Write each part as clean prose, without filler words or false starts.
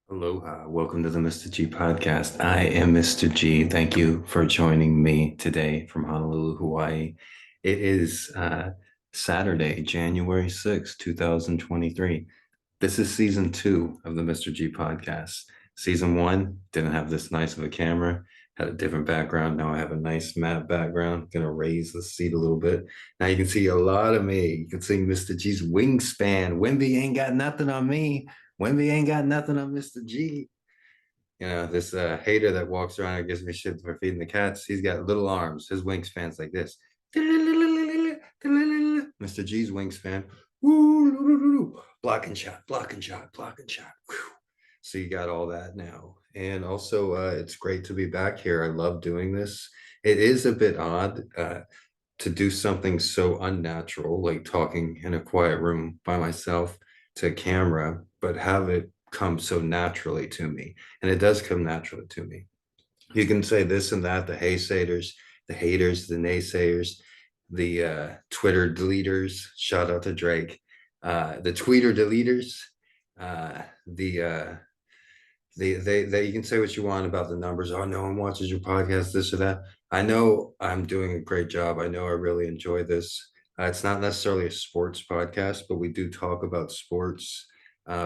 Aloha. Welcome to the Mr. G podcast. I am Mr. G. Thank you for joining me today from Honolulu, Hawaii. It is Saturday, January 6th, 2023. This is season two of the Mr. G podcast. Season one didn't have this nice of a camera, had a different background. Now I have a nice matte background. Gonna raise the seat a little bit. Now you can see a lot of me. You can see Mr. G's wingspan. Wemby ain't got nothing on me. Wemby ain't got nothing on Mr. G. This hater that walks around and gives me shit for feeding the cats, he's got little arms. His wingspan's like this. Mr. G's wingspan. Block and shot, block and shot, block and shot. So you got all that now. And also, it's great to be back here. I love doing this. It is a bit odd to do something so unnatural, like talking in a quiet room by myself to camera, but have it come so naturally to me. And it does come naturally to me. You can say this and that, the haysayers, the haters, the naysayers, the Twitter deleters, shout out to Drake, the tweeter deleters, they you can say what you want about the numbers. Oh, no one watches your podcast, this or that. I know I'm doing a great job. I know I really enjoy this. It's not necessarily a sports podcast, but we do talk about sports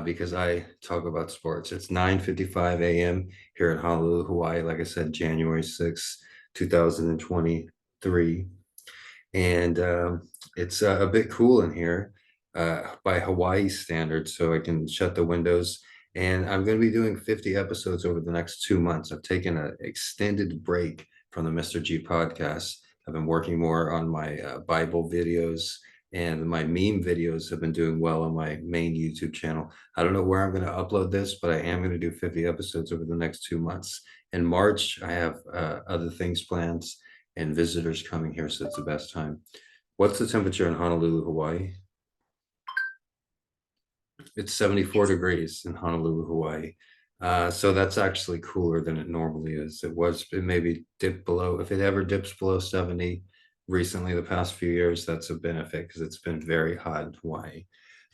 because I talk about sports. It's 9:55 a.m. here in Honolulu, Hawaii. Like I said, January 6th, 2023. And it's a bit cool in here by Hawaii standards, so I can shut the windows. And I'm going to be doing 50 episodes over the next 2 months. I've taken an extended break from the Mr. G podcast. I've been working more on my Bible videos, and my meme videos have been doing well on my main YouTube channel. I don't know where I'm going to upload this, but I am going to do 50 episodes over the next 2 months. In March, I have other things planned and visitors coming here, so it's the best time. What's the temperature in Honolulu, Hawaii? It's 74 degrees in Honolulu, Hawaii. So that's actually cooler than it normally is. It maybe dipped below, if it ever dips below 70 recently, the past few years, that's a benefit because it's been very hot in Hawaii.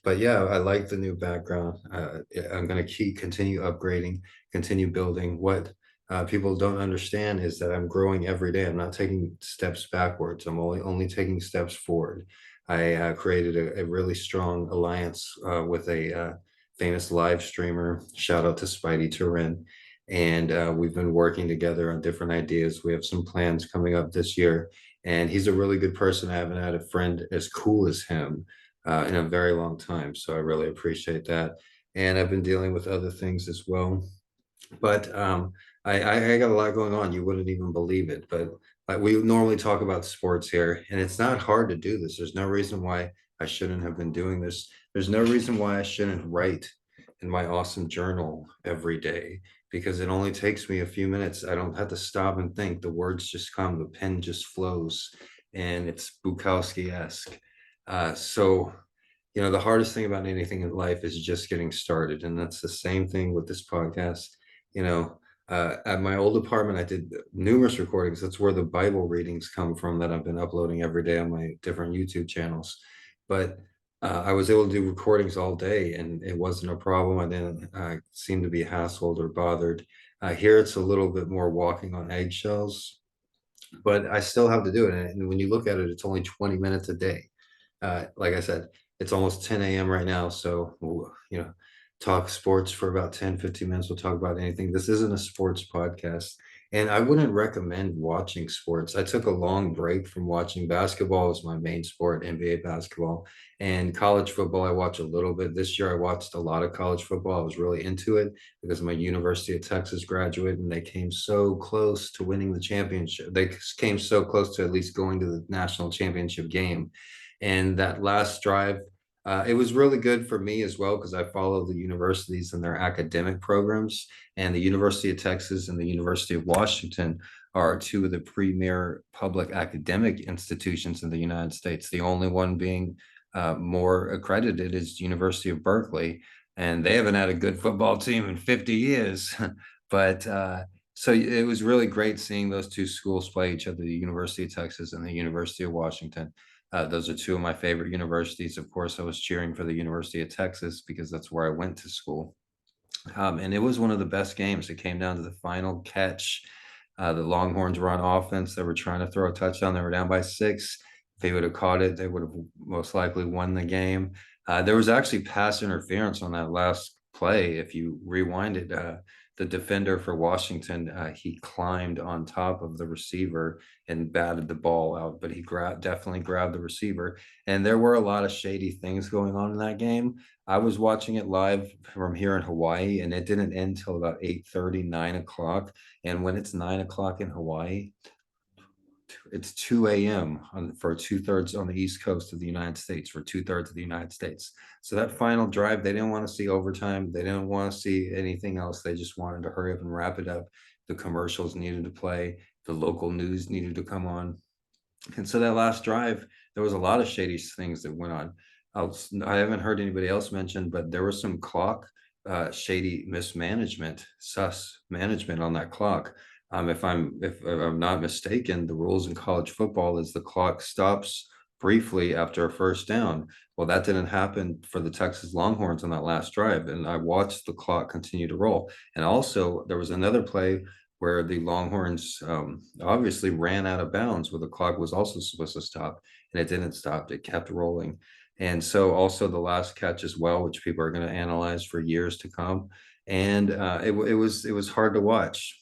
But yeah, I like the new background. I'm going to continue upgrading, continue building. What people don't understand is that I'm growing every day. I'm not taking steps backwards. I'm only taking steps forward. I created a really strong alliance with a famous live streamer. Shout out to Spidey Turin. And we've been working together on different ideas. We have some plans coming up this year. And he's a really good person. I haven't had a friend as cool as him in a very long time. So I really appreciate that. And I've been dealing with other things as well. But I got a lot going on. You wouldn't even believe it. But like we normally talk about sports here, and it's not hard to do this. There's no reason why I shouldn't have been doing this. There's no reason why I shouldn't write in my awesome journal every day because it only takes me a few minutes. I don't have to stop and think. The words just come, the pen just flows, and it's Bukowski-esque. The hardest thing about anything in life is just getting started. And that's the same thing with this podcast. At my old apartment, I did numerous recordings. That's where the Bible readings come from that I've been uploading every day on my different YouTube channels. But I was able to do recordings all day and it wasn't a problem. I didn't seem to be hassled or bothered. Here, it's a little bit more walking on eggshells, but I still have to do it. And when you look at it, it's only 20 minutes a day. Like I said, it's almost 10 a.m. right now. So, talk sports for about 10, 15 minutes. We'll talk about anything. This isn't a sports podcast. And I wouldn't recommend watching sports. I took a long break from watching basketball as my main sport, NBA basketball, and college football. I watch a little bit. This year, I watched a lot of college football. I was really into it because I'm a University of Texas graduate, and they came so close to winning the championship. They came so close to at least going to the national championship game. And that last drive, it was really good for me as well because I follow the universities and their academic programs. And the University of Texas and the University of Washington are two of the premier public academic institutions in the United States. The only one being more accredited is University of Berkeley, and they haven't had a good football team in 50 years. But so it was really great seeing those two schools play each other, the University of Texas and the University of Washington. Those are two of my favorite universities. Of course, I was cheering for the University of Texas because that's where I went to school. And it was one of the best games. It came down to the final catch. The Longhorns were on offense. They were trying to throw a touchdown. They were down by 6. If they would have caught it, they would have most likely won the game. There was actually pass interference on that last play. If you rewind it, the defender for Washington, he climbed on top of the receiver and batted the ball out, but he definitely grabbed the receiver. And there were a lot of shady things going on in that game. I was watching it live from here in Hawaii, and it didn't end till about 8:30, 9 o'clock. And when it's 9 o'clock in Hawaii, it's 2 a.m. For two-thirds on the East Coast of the United States, for two-thirds of the United States. So that final drive, they didn't want to see overtime. They didn't want to see anything else. They just wanted to hurry up and wrap it up. The commercials needed to play. The local news needed to come on. And so that last drive, there was a lot of shady things that went on. I haven't heard anybody else mention, but there was some clock shady mismanagement, sus management on that clock. If I'm not mistaken, the rules in college football is the clock stops briefly after a first down. Well, that didn't happen for the Texas Longhorns on that last drive, and I watched the clock continue to roll. And also, there was another play where the Longhorns obviously ran out of bounds where the clock was also supposed to stop, and it didn't stop. It kept rolling. And so also the last catch as well, which people are going to analyze for years to come. And it was hard to watch,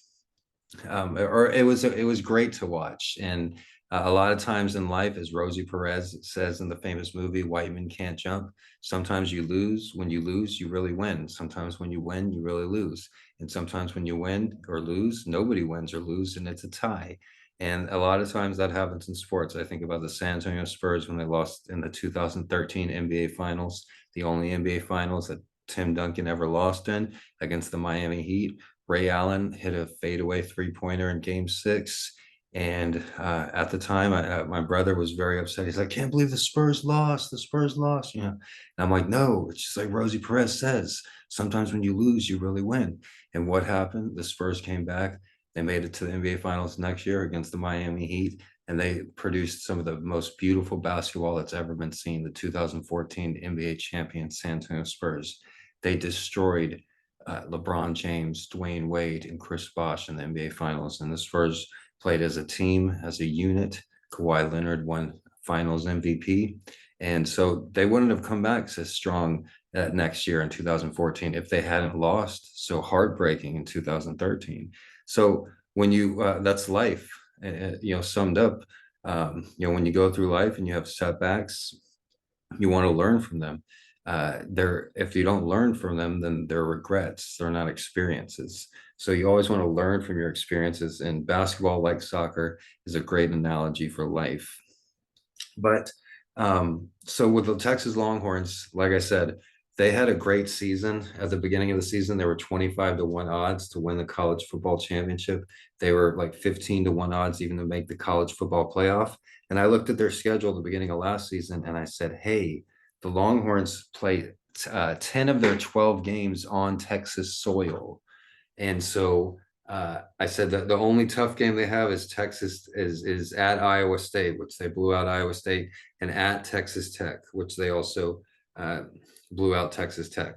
or it was great to watch. And a lot of times in life, as Rosie Perez says in the famous movie White Men Can't Jump, sometimes you lose. When you lose, you really win. Sometimes when you win, you really lose. And sometimes when you win or lose, nobody wins or lose, and it's a tie. And a lot of times that happens in sports. I think about the San Antonio Spurs when they lost in the 2013 NBA Finals, the only NBA Finals that Tim Duncan ever lost in, against the Miami Heat. Ray Allen hit a fadeaway three-pointer in Game 6. And at the time, my brother was very upset. He's like, "Can't believe the Spurs lost. The Spurs lost." And I'm like, "No, it's just like Rosie Perez says. Sometimes when you lose, you really win." And what happened? The Spurs came back. They made it to the NBA Finals next year against the Miami Heat, and they produced some of the most beautiful basketball that's ever been seen. The 2014 NBA champion San Antonio Spurs. They destroyed LeBron James, Dwayne Wade, and Chris Bosh in the NBA Finals. And the Spurs played as a team, as a unit. Kawhi Leonard won Finals MVP. And so they wouldn't have come back so strong next year in 2014 if they hadn't lost so heartbreaking in 2013. So when that's life, summed up. When you go through life and you have setbacks, you want to learn from them. If you don't learn from them, then they're regrets. They're not experiences. So you always want to learn from your experiences. And basketball, like soccer, is a great analogy for life. But so with the Texas Longhorns, like I said, they had a great season. At the beginning of the season, they were 25-1 odds to win the college football championship. They were like 15-1 odds even to make the college football playoff. And I looked at their schedule at the beginning of last season and I said, hey, the Longhorns played 10 of their 12 games on Texas soil. And so I said that the only tough game they have is Texas is at Iowa State, which they blew out Iowa State, and at Texas Tech, which they also blew out Texas Tech.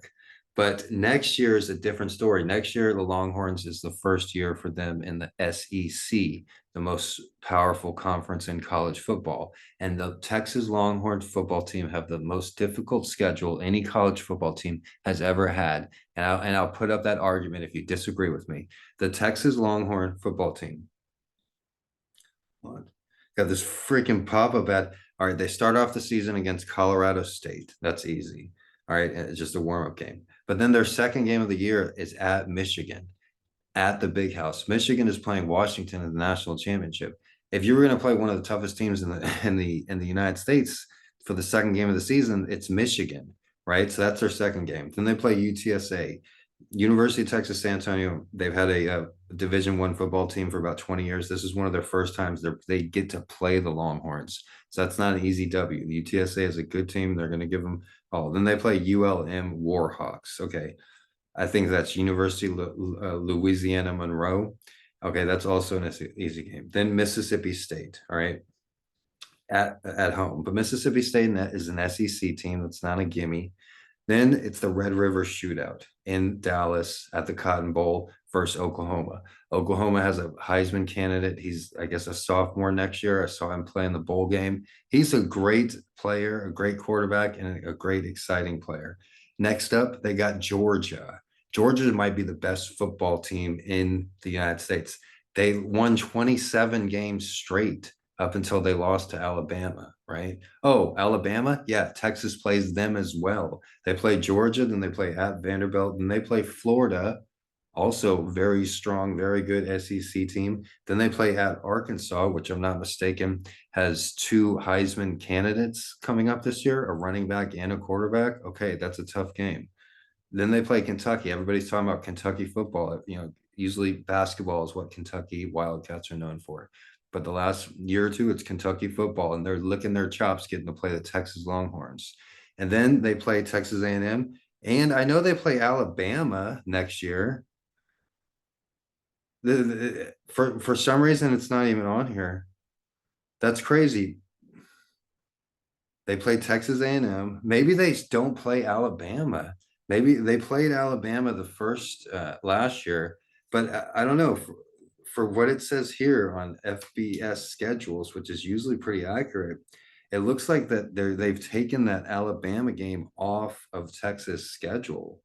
But next year is a different story. Next year, the Longhorns is the first year for them in the SEC, the most powerful conference in college football. And the Texas Longhorn football team have the most difficult schedule any college football team has ever had. And I'll put up that argument if you disagree with me. The Texas Longhorn football team got this freaking pop-up ad. All right, they start off the season against Colorado State. That's easy. All right, it's just a warm-up game. But then their second game of the year is at Michigan, at the Big House. Michigan is playing Washington in the national championship. If you were going to play one of the toughest teams in the United States for the second game of the season, it's Michigan, right? So that's their second game. Then they play UTSA, University of Texas San Antonio. They've had a Division I football team for about 20 years. This is one of their first times they get to play the Longhorns. So that's not an easy W. The UTSA is a good team. They're going to give them all. Then they play ULM Warhawks. Okay. I think that's University Louisiana Monroe. Okay, that's also an easy game. Then Mississippi State, all right, at home. But Mississippi State is an SEC team. That's not a gimme. Then it's the Red River Shootout in Dallas at the Cotton Bowl versus Oklahoma. Oklahoma has a Heisman candidate. He's, I guess, a sophomore next year. I saw him play in the bowl game. He's a great player, a great quarterback, and a great, exciting player. Next up, they got Georgia. Georgia might be the best football team in the United States. They won 27 games straight up until they lost to Alabama, right? Oh, Alabama? Yeah, Texas plays them as well. They play Georgia, then they play at Vanderbilt, then they play Florida, also very strong, very good SEC team. Then they play at Arkansas, which I'm not mistaken, has two Heisman candidates coming up this year, a running back and a quarterback. Okay, that's a tough game. Then they play Kentucky. Everybody's talking about Kentucky football. Usually basketball is what Kentucky Wildcats are known for. But the last year or two, it's Kentucky football, and they're licking their chops getting to play the Texas Longhorns. And then they play Texas A&M, and I know they play Alabama next year. For some reason, it's not even on here. That's crazy. They play Texas A&M. Maybe they don't play Alabama. Maybe they played Alabama the first last year, but I don't know. For what it says here on FBS schedules, which is usually pretty accurate, it looks like that they've taken that Alabama game off of Texas schedule.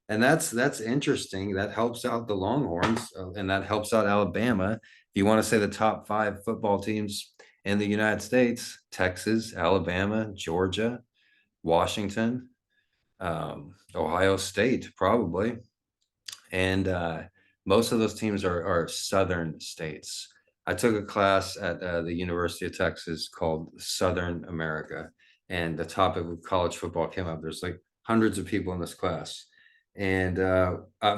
And that's interesting. That helps out the Longhorns, and that helps out Alabama. If you want to say the top five football teams in the United States: Texas, Alabama, Georgia, Washington, Ohio State, probably. And most of those teams are southern states. I took a class at the University of Texas called Southern America, and the topic of college football came up. There's like hundreds of people in this class, and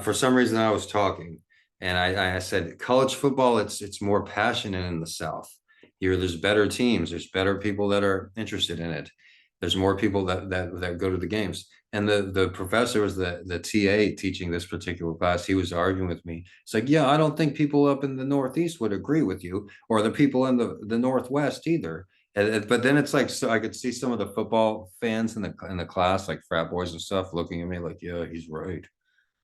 for some reason I was talking, and I said college football, it's more passionate in the South. Here, there's better teams, there's better people that are interested in it. There's more people that go to the games. And the professor was the TA teaching this particular class. He was arguing with me. It's like, yeah, I don't think people up in the Northeast would agree with you, or the people in the Northwest either. But then it's like, so I could see some of the football fans in the class, like frat boys and stuff, looking at me like, yeah, he's right.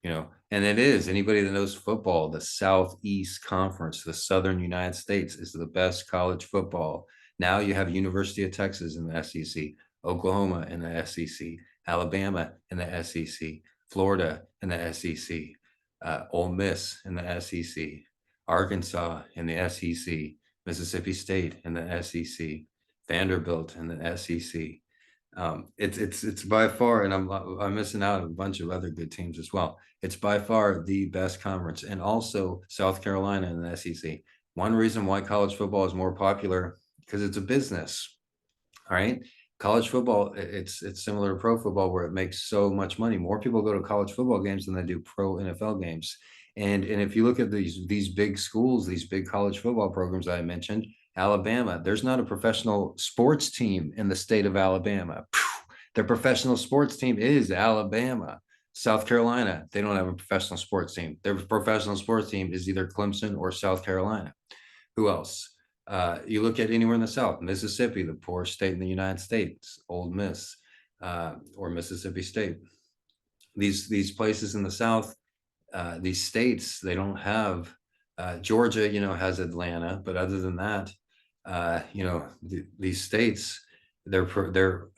And it is. Anybody that knows football, the Southeast Conference, the Southern United States is the best college football. Now you have University of Texas in the SEC, Oklahoma in the SEC, Alabama in the SEC, Florida in the SEC, Ole Miss in the SEC, Arkansas in the SEC, Mississippi State in the SEC, Vanderbilt in the SEC. It's by far, and I'm missing out on a bunch of other good teams as well. It's by far the best conference, and also South Carolina in the SEC. One reason why college football is more popular because it's a business. All right, college football, it's similar to pro football where it makes so much money. More people go to college football games than they do pro NFL games. And if you look at these big schools, these big college football programs I mentioned, Alabama, there's not a professional sports team in the state of Alabama. Their professional sports team is Alabama. South Carolina, they don't have a professional sports team. Their professional sports team is either Clemson or South Carolina. Who else? You look at anywhere in the South, Mississippi, the poorest state in the United States, Ole Miss, or Mississippi State. These places in the South, these states, they don't have Georgia, has Atlanta, but other than that, these states, their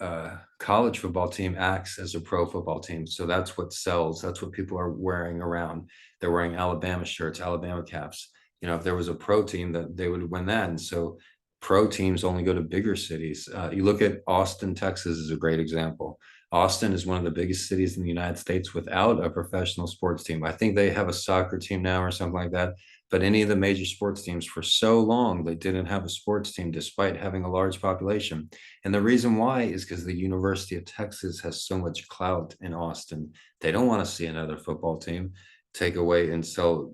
college football team acts as a pro football team. So that's what sells. That's what people are wearing around. They're wearing Alabama shirts, Alabama caps. If there was a pro team, that they would win that. And so pro teams only go to bigger cities. You look at Austin, Texas is a great example. Austin is one of the biggest cities in the United States without a professional sports team. I think they have a soccer team now or something like that. But any of the major sports teams, for so long, they didn't have a sports team despite having a large population. And the reason why is because the University of Texas has so much clout in Austin. They don't want to see another football team take away and sell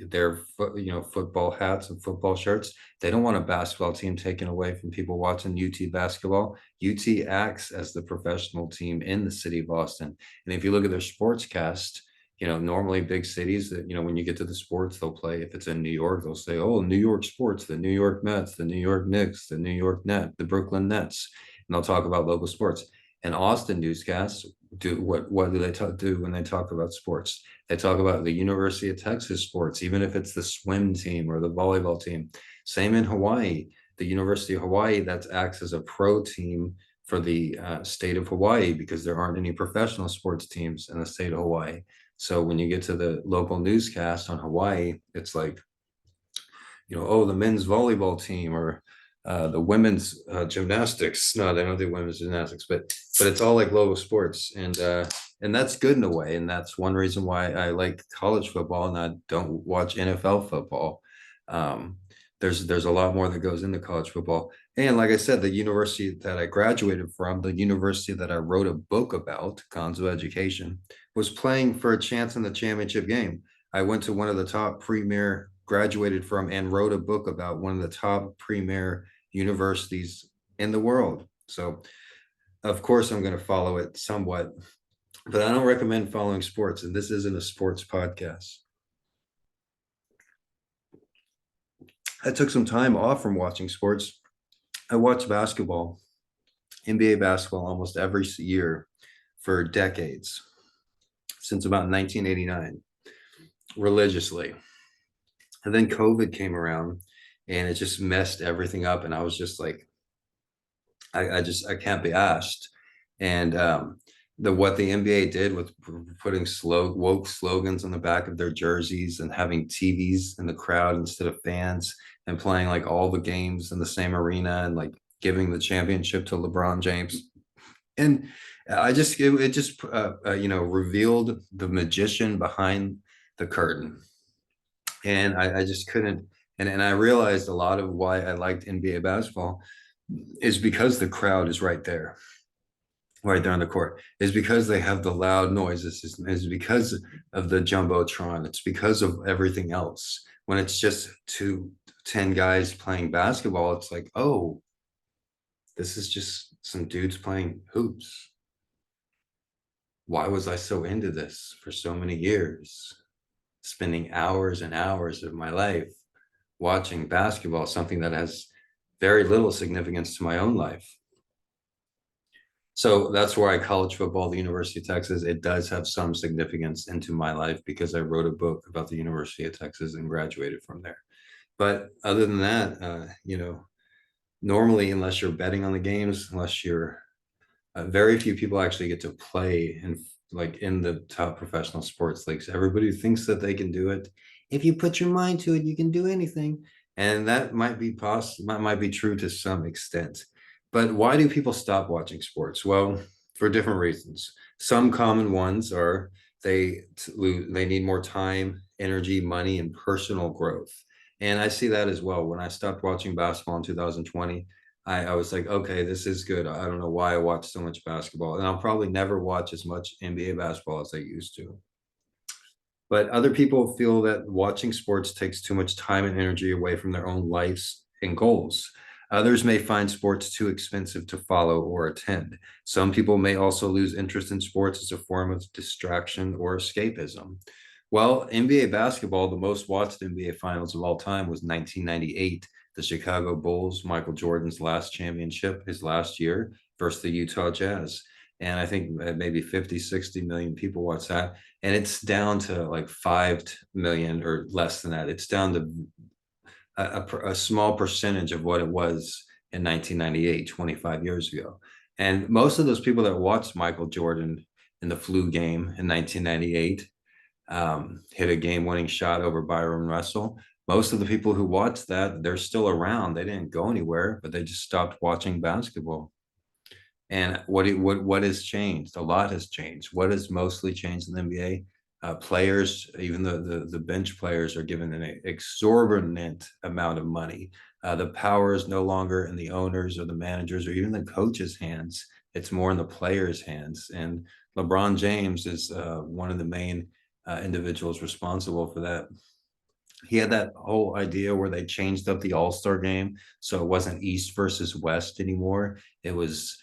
their football hats and football shirts. They don't want a basketball team taken away from people watching UT basketball. UT acts as the professional team in the city of Austin. And if you look at their sports cast, normally big cities that, when you get to the sports, they'll play, if it's in New York, they'll say, oh, New York sports, the New York Mets, the New York Knicks, the New York Net, the Brooklyn Nets, and they'll talk about local sports. And Austin newscasts, do what do they do when they talk about sports? They talk about the University of Texas sports, even if it's the swim team or the volleyball team. Same in Hawaii, the University of Hawaii that acts as a pro team for the state of Hawaii because there aren't any professional sports teams in the state of Hawaii. So when you get to the local newscast on Hawaii, it's like, oh, the men's volleyball team or the women's gymnastics. No, they don't do women's gymnastics, but it's all like local sports, and that's good in a way. And that's one reason why I like college football and I don't watch NFL football. Um, there's a lot more that goes into college football. And like I said, the university that I graduated from, the university that I wrote a book about, Gonzo Education, was playing for a chance in the championship game. I went to one of the top premier, graduated from, and wrote a book about one of the top premier universities in the world. So, of course, I'm going to follow it somewhat, but I don't recommend following sports. And this isn't a sports podcast. I took some time off from watching sports. I watched basketball, NBA basketball, almost every year for decades, since about 1989, religiously. And then COVID came around and it just messed everything up. And I was just like, I can't be asked. And what the NBA did with putting woke slogans on the back of their jerseys and having TVs in the crowd instead of fans and playing like all the games in the same arena and like giving the championship to LeBron James. And it just revealed the magician behind the curtain. And I just couldn't. And I realized a lot of why I liked NBA basketball is because the crowd is right there on the court, is because they have the loud noises, is because of the jumbotron, it's because of everything else. When it's just 10 guys playing basketball, it's like, oh, this is just some dudes playing hoops. Why was I so into this for so many years, spending hours and hours of my life watching basketball, something that has very little significance to my own life? So that's why college football, the University of Texas, it does have some significance into my life because I wrote a book about the University of Texas and graduated from there. But other than that, normally, unless you're betting on the games, unless you're very few people actually get to play in the top professional sports leagues. Everybody thinks that they can do it. If you put your mind to it, you can do anything. And that might be might be true to some extent. But why do people stop watching sports? Well, for different reasons. Some common ones are they need more time, energy, money, and personal growth. And I see that as well. When I stopped watching basketball in 2020, I was like, okay, this is good. I don't know why I watch so much basketball, and I'll probably never watch as much NBA basketball as I used to. But other people feel that watching sports takes too much time and energy away from their own lives and goals. Others may find sports too expensive to follow or attend. Some people may also lose interest in sports as a form of distraction or escapism. Well, NBA basketball, the most watched NBA finals of all time was 1998, the Chicago Bulls, Michael Jordan's last championship, his last year versus the Utah Jazz. And I think maybe 50, 60 million people watch that. And it's down to like 5 million or less than that. It's down to a small percentage of what it was in 1998, 25 years ago. And most of those people that watched Michael Jordan in the flu game in 1998 hit a game-winning shot over Byron Russell. Most of the people who watched that, they're still around. They didn't go anywhere, but they just stopped watching basketball. And what has changed? A lot has changed. What has mostly changed in the NBA? Players, even the bench players, are given an exorbitant amount of money. The power is no longer in the owners or the managers or even the coaches' hands. It's more in the players' hands. And LeBron James is one of the main individuals responsible for that. He had that whole idea where they changed up the All-Star game, so it wasn't East versus West anymore. It was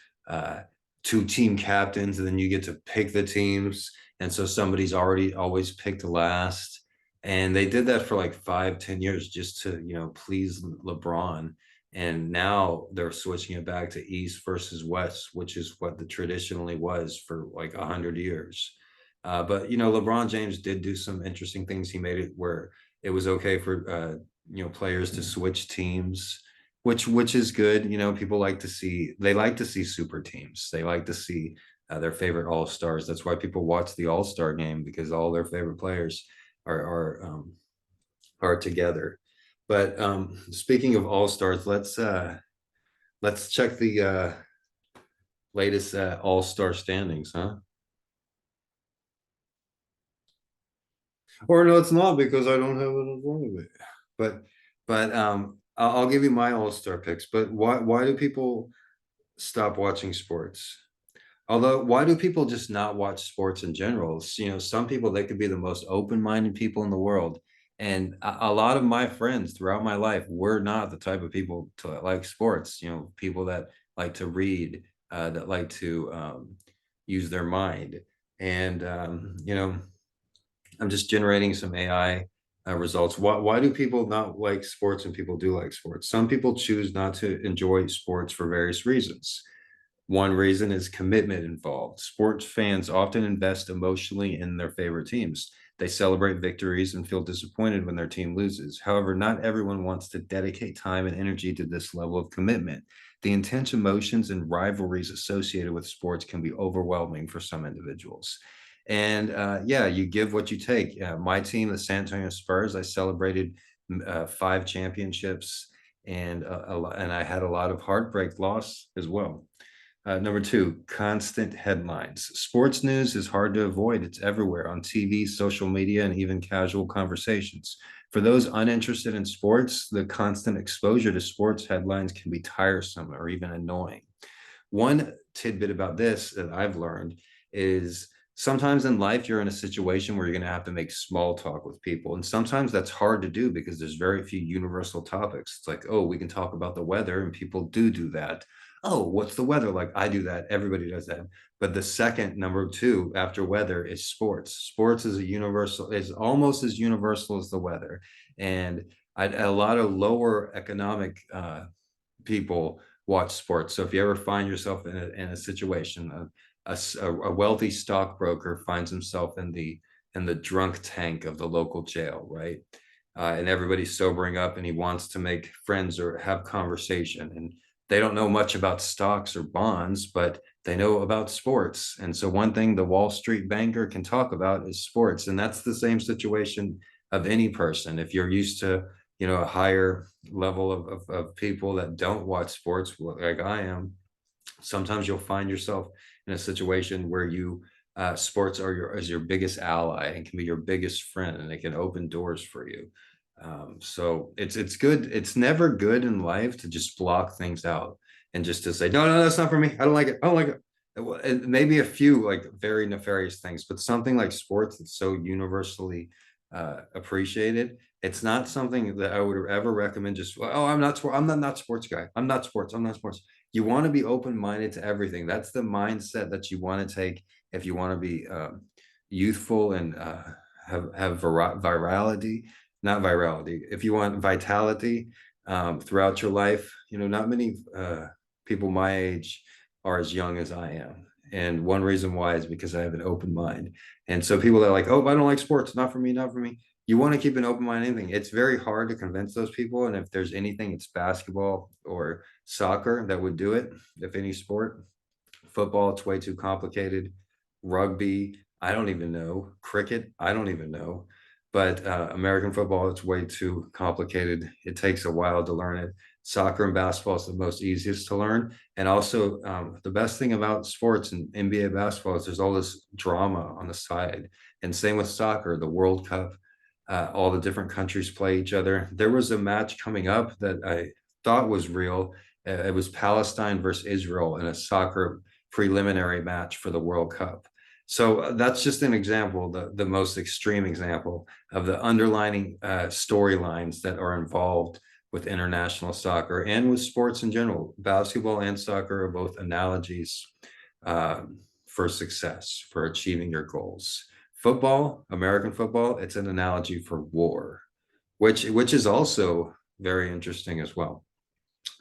two team captains, and then you get to pick the teams. And so somebody's already always picked last. And they did that for like 5, 10 years just to, please LeBron. and now they're switching it back to East versus West, which is what the traditionally was for like 100 years. But LeBron James did do some interesting things. He made it where it was okay for players to switch teams, which is good. People like to see they like to see super teams. They like to see their favorite all stars. That's why people watch the All Star game, because all their favorite players are together. But speaking of all stars, let's check the latest all star standings, huh? Or no, it's not, because I don't have it in front of me. But I'll give you my all star picks. But why do people stop watching sports? Although, why do people just not watch sports in general? Some people, they could be the most open-minded people in the world. And a lot of my friends throughout my life were not the type of people to like sports, people that like to read, that like to use their mind. And, I'm just generating some AI results. Why do people not like sports and people do like sports? Some people choose not to enjoy sports for various reasons. One reason is commitment involved. Sports fans often invest emotionally in their favorite teams. They celebrate victories and feel disappointed when their team loses. However, not everyone wants to dedicate time and energy to this level of commitment. The intense emotions and rivalries associated with sports can be overwhelming for some individuals. And yeah, you give what you take. My team, the San Antonio Spurs, I celebrated 5 championships, and I had a lot of heartbreak loss as well. Number two, constant headlines. Sports news is hard to avoid. It's everywhere on TV, social media, and even casual conversations. For those uninterested in sports, the constant exposure to sports headlines can be tiresome or even annoying. One tidbit about this that I've learned is sometimes in life you're in a situation where you're going to have to make small talk with people, and sometimes that's hard to do because there's very few universal topics. It's like, oh, we can talk about the weather, and people do that. Oh, what's the weather like? I do that. Everybody does that. But the second, number two after weather, is sports. Sports is almost as universal as the weather. And a lot of lower economic people watch sports. So if you ever find yourself in a situation, a wealthy stockbroker finds himself in the drunk tank of the local jail, right? And everybody's sobering up, and he wants to make friends or have conversation. And they don't know much about stocks or bonds, but they know about sports. And so one thing the Wall Street banker can talk about is sports. And that's the same situation of any person. If you're used to a higher level of people that don't watch sports like I am, sometimes you'll find yourself in a situation where sports is your biggest ally and can be your biggest friend, and it can open doors for you. So it's good. It's never good in life to just block things out and just to say, no, that's not for me. I don't like it. I don't like it. And maybe a few like very nefarious things, but something like sports that's so universally appreciated. It's not something that I would ever recommend. Just, oh, I'm not sports guy. I'm not sports. I'm not sports. You want to be open-minded to everything. That's the mindset that you want to take if you want to be youthful and have virality, not virality. If you want vitality throughout your life, not many people my age are as young as I am. And one reason why is because I have an open mind. And so people that are like, oh, I don't like sports, not for me, not for me. You want to keep an open mind, anything. It's very hard to convince those people. And if there's anything, it's basketball or soccer that would do it. If any sport, football, it's way too complicated. Rugby, I don't even know. Cricket, I don't even know. But American football, it's way too complicated. It takes a while to learn it. Soccer and basketball is the most easiest to learn. And also, the best thing about sports and NBA basketball is there's all this drama on the side. And same with soccer, the World Cup, all the different countries play each other. There was a match coming up that I thought was real. It was Palestine versus Israel in a soccer preliminary match for the World Cup. So that's just an example, the most extreme example of the underlining storylines that are involved with international soccer and with sports in general. Basketball and soccer are both analogies for success, for achieving your goals. Football, American football, it's an analogy for war, which is also very interesting as well.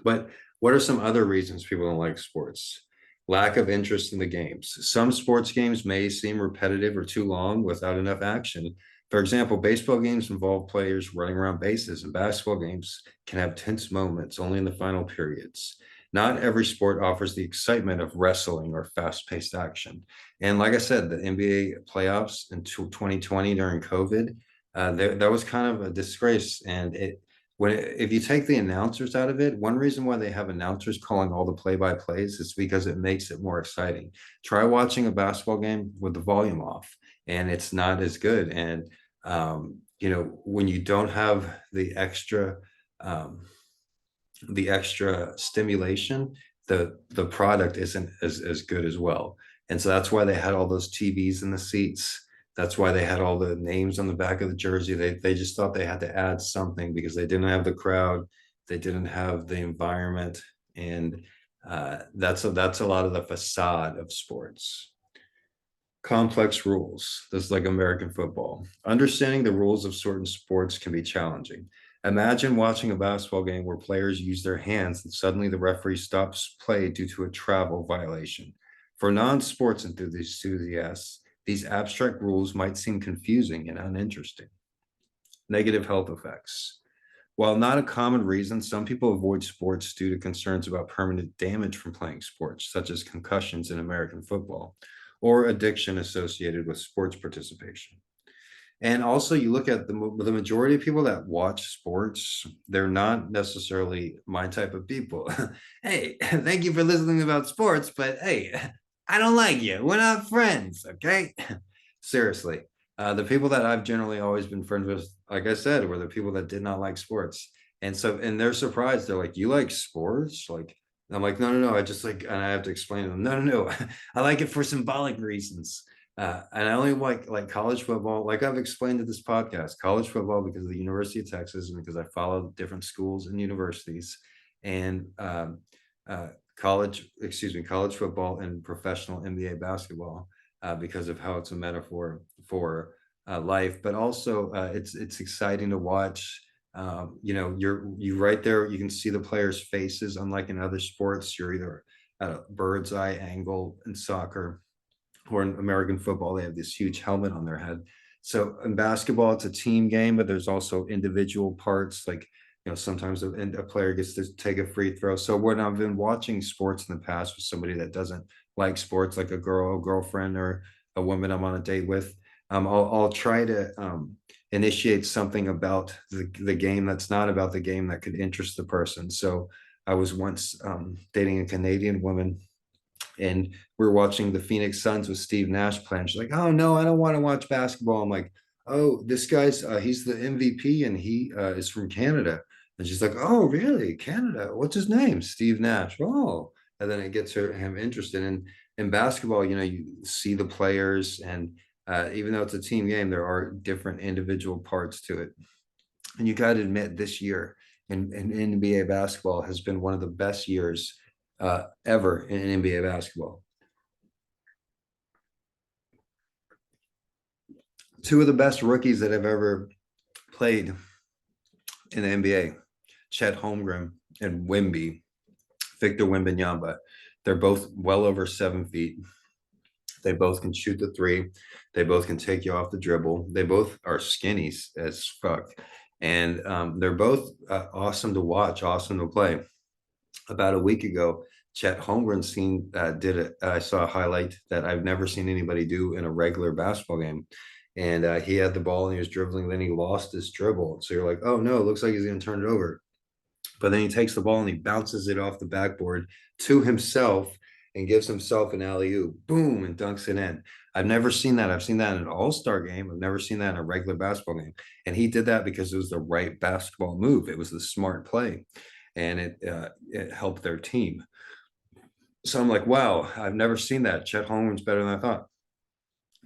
But what are some other reasons people don't like sports? Lack of interest in the games. Some sports games may seem repetitive or too long without enough action. For example, baseball games involve players running around bases, and basketball games can have tense moments only in the final periods. Not every sport offers the excitement of wrestling or fast paced action. And like I said, the NBA playoffs in 2020 during COVID, that was kind of a disgrace. And if you take the announcers out of it, one reason why they have announcers calling all the play-by-plays is because it makes it more exciting. Try watching a basketball game with the volume off, and it's not as good. And when you don't have um, the extra stimulation, the product isn't as good as well. And so that's why they had all those TVs in the seats. That's why they had all the names on the back of the jersey. They just thought they had to add something because they didn't have the crowd, they didn't have the environment, and that's a lot of the facade of sports. Complex rules. This is like American football. Understanding the rules of certain sports can be challenging. Imagine watching a basketball game where players use their hands and suddenly the referee stops play due to a travel violation. For non-sports enthusiasts, these abstract rules might seem confusing and uninteresting. Negative health effects. While not a common reason, some people avoid sports due to concerns about permanent damage from playing sports, such as concussions in American football or addiction associated with sports participation. And also, you look at the majority of people that watch sports, they're not necessarily my type of people. Hey, thank you for listening about sports, but hey, I don't like you. We're not friends, okay? Seriously. The people that I've generally always been friends with, like I said, were the people that did not like sports. And they're surprised. They're like, you like sports? Like, and I'm like, no, no, no. I just like, and I have to explain to them, no, no, no. I like it for symbolic reasons. And I only like college football, like I've explained to this podcast, college football because of the University of Texas and because I follow different schools and universities, and college football and professional NBA basketball because of how it's a metaphor for life, but also it's exciting to watch. You right there, you can see the players' faces. Unlike in other sports, you're either at a bird's eye angle in soccer or in American football, they have this huge helmet on their head. So in basketball, it's a team game, but there's also individual parts. Like, sometimes a player gets to take a free throw. So when I've been watching sports in the past with somebody that doesn't like sports, like a girlfriend, or a woman I'm on a date with, I'll try to initiate something about the game that's not about the game that could interest the person. So I was once dating a Canadian woman, and we're watching the Phoenix Suns with Steve Nash playing. She's like, "Oh no, I don't want to watch basketball." I'm like, "Oh, this guy's he's the MVP and he is from Canada." And she's like, "Oh, really? Canada? What's his name?" Steve Nash. Oh, and then it gets him interested in basketball. You see the players, and even though it's a team game, there are different individual parts to it. And you got to admit, this year in NBA basketball has been one of the best years ever in NBA basketball. Two of the best rookies that have ever played in the NBA, Chet Holmgren and Victor Wembanyama. They're both well over 7 feet. They both can shoot the three. They both can take you off the dribble. They both are skinny as fuck. And they're both awesome to watch, awesome to play. About a week ago, Chet Holmgren did it. I saw a highlight that I've never seen anybody do in a regular basketball game. And he had the ball and he was dribbling. Then he lost his dribble. So you're like, oh no, it looks like he's going to turn it over. But then he takes the ball and he bounces it off the backboard to himself and gives himself an alley oop, boom, and dunks it in. I've never seen that. I've seen that in an all-star game. I've never seen that in a regular basketball game. And he did that because it was the right basketball move. It was the smart play, and it helped their team. So I'm like, wow, I've never seen that. Chet Holmgren's better than I thought.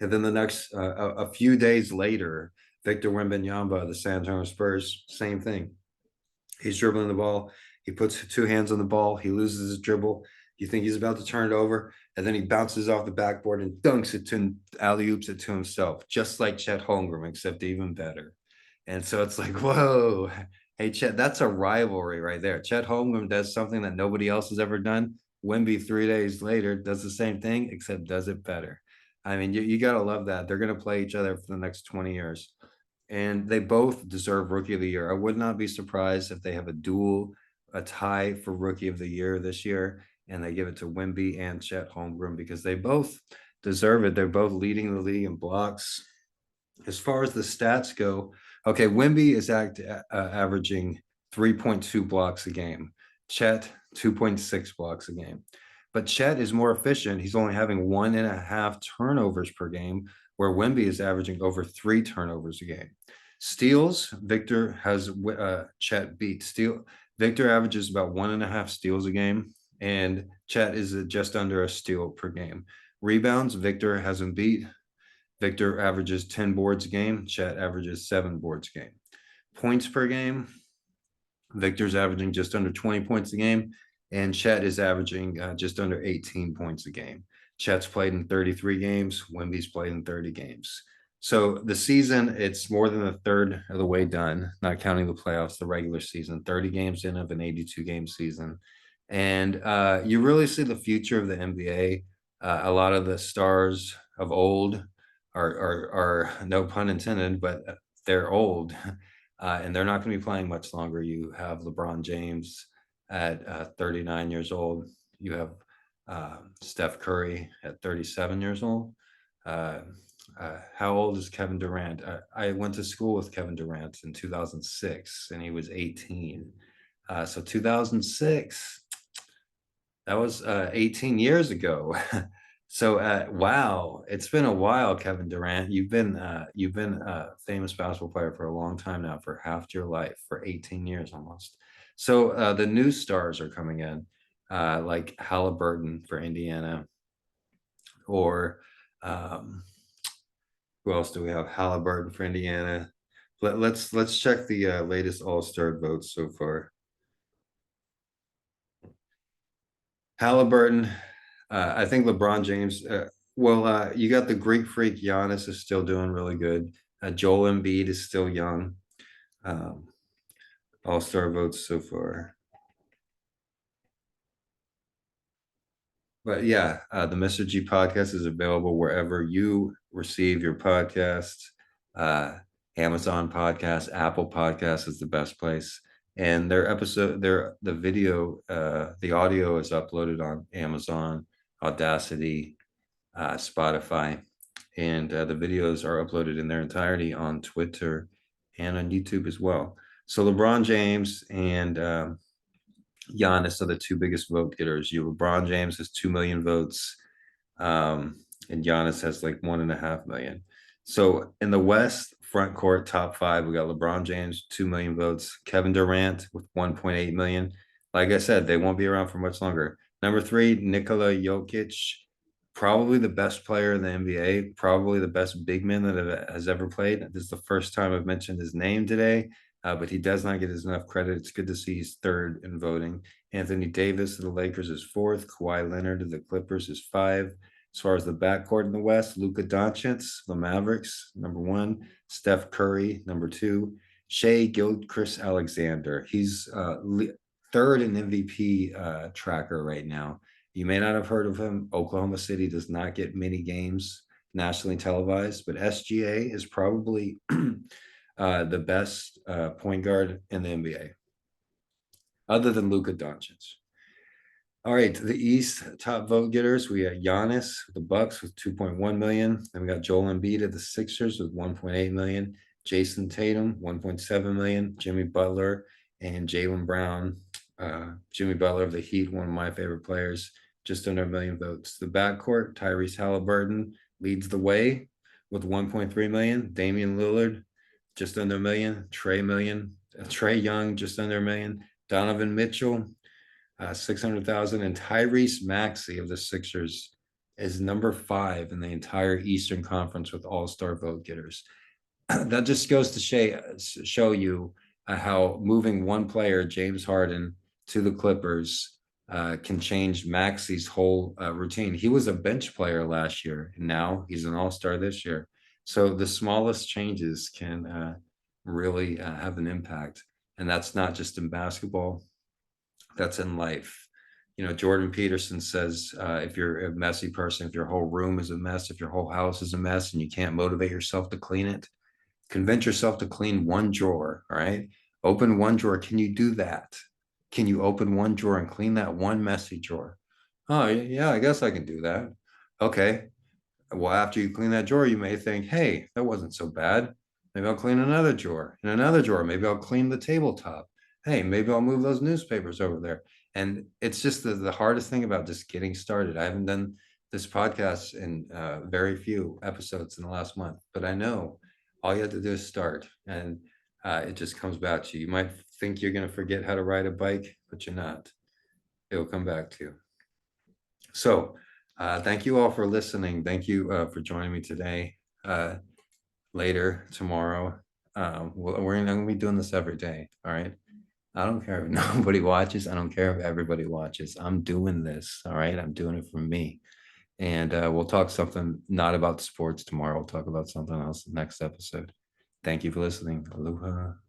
And then a few days later, Victor Wembanyama of the San Antonio Spurs, same thing. He's dribbling the ball. He puts two hands on the ball. He loses his dribble. You think he's about to turn it over, and then he bounces off the backboard and dunks it to alley oops it to himself, just like Chet Holmgren, except even better. And so it's like, whoa, Hey, Chet, that's a rivalry right there. Chet Holmgren does something that nobody else has ever done. Wemby 3 days later does the same thing, except does it better. I mean, you got to love that. They're going to play each other for the next 20 years. And they both deserve Rookie of the Year. I would not be surprised if they have a tie for Rookie of the Year this year, and they give it to Wemby and Chet Holmgren because they both deserve it. They're both leading the league in blocks. As far as the stats go, okay, Wemby is averaging 3.2 blocks a game. Chet, 2.6 blocks a game. But Chet is more efficient. He's only having 1.5 turnovers per game, where Wemby is averaging over 3 turnovers a game. Steals, Victor has Chet beat. Victor averages about 1.5 steals a game, and Chet is just under a steal per game. Rebounds, Victor has him beat. Victor averages 10 boards a game. Chet averages 7 boards a game. Points per game, Victor's averaging just under 20 points a game, and Chet is averaging just under 18 points a game. Chet's played in 33 games. Wemby's played in 30 games. So the season, it's more than a third of the way done, not counting the playoffs, the regular season, 30 games in of an 82-game season. And you really see the future of the NBA. A lot of the stars of old are no pun intended, but they're old. And they're not going to be playing much longer. You have LeBron James at 39 years old. You have Steph Curry at 37 years old. Uh, how old is Kevin Durant? I went to school with Kevin Durant in 2006, and he was 18. So 2006, that was 18 years ago. So wow, it's been a while, Kevin Durant. You've been a famous basketball player for a long time now, for half your life, for 18 years almost. So the new stars are coming in, like Halliburton for Indiana, or um, who else do we have? Halliburton for Indiana. Let's check the latest All-Star votes so far. Halliburton, I think LeBron James. You got the Greek freak Giannis is still doing really good. Joel Embiid is still young. Um, All star votes so far. But yeah, the Mr.G podcast is available wherever you receive your podcasts. Uh, Amazon Podcast, Apple Podcast is the best place. And the video, the audio is uploaded on Amazon, Audacity, Spotify, and the videos are uploaded in their entirety on Twitter and on YouTube as well. So LeBron James and Giannis are the two biggest vote getters. LeBron James has 2 million votes, and Giannis has like 1.5 million. So in the West, front court top five, we got LeBron James, 2 million votes, Kevin Durant with 1.8 million. Like I said, they won't be around for much longer. Number three, Nikola Jokic, probably the best player in the NBA, probably the best big man that has ever played. This is the first time I've mentioned his name today, but he does not get enough credit. It's good to see he's third in voting. Anthony Davis of the Lakers is fourth. Kawhi Leonard of the Clippers is five. As far as the backcourt in the West, Luka Doncic, the Mavericks, number one. Steph Curry, number two. Shea Gilgeous Alexander. He's third in MVP tracker right now. You may not have heard of him. Oklahoma City does not get many games nationally televised, but SGA is probably the best point guard in the NBA, other than Luka Doncic. All right, to the East, top vote getters, we got Giannis, the Bucks with 2.1 million. Then we got Joel Embiid of the Sixers with 1.8 million. Jason Tatum, 1.7 million. Jimmy Butler and Jaylen Brown. Jimmy Butler of the Heat, one of my favorite players, just under 1 million votes. The backcourt, Tyrese Halliburton leads the way with 1.3 million. Damian Lillard, just under 1 million. Trae Young, just under 1 million. Donovan Mitchell, 600,000, and Tyrese Maxey of the Sixers is number 5 in the entire Eastern Conference with all-star vote getters. That just goes to show you how moving one player, James Harden, to the Clippers can change Maxey's whole routine. He was a bench player last year, and now he's an all-star this year. So the smallest changes can really have an impact. And that's not just in basketball, that's in life. Jordan Peterson says, if you're a messy person, if your whole room is a mess, if your whole house is a mess and you can't motivate yourself to clean it, convince yourself to clean one drawer. All right. Open one drawer. Can you do that? Can you open one drawer and clean that one messy drawer? Oh, yeah, I guess I can do that. Okay. Well, after you clean that drawer, you may think, hey, that wasn't so bad. Maybe I'll clean another drawer and another drawer. Maybe I'll clean the tabletop. Hey, maybe I'll move those newspapers over there. And it's just the hardest thing about just getting started. I haven't done this podcast in very few episodes in the last month, but I know all you have to do is start, and it just comes back to you. You might think you're going to forget how to ride a bike, but you're not. It'll come back to you. So, thank you all for listening. Thank you for joining me today. Later tomorrow, we're going to be doing this every day. All right. I don't care if nobody watches. I don't care if everybody watches. I'm doing this. All right. I'm doing it for me. And we'll talk something not about sports tomorrow. We'll talk about something else next episode. Thank you for listening. Aloha.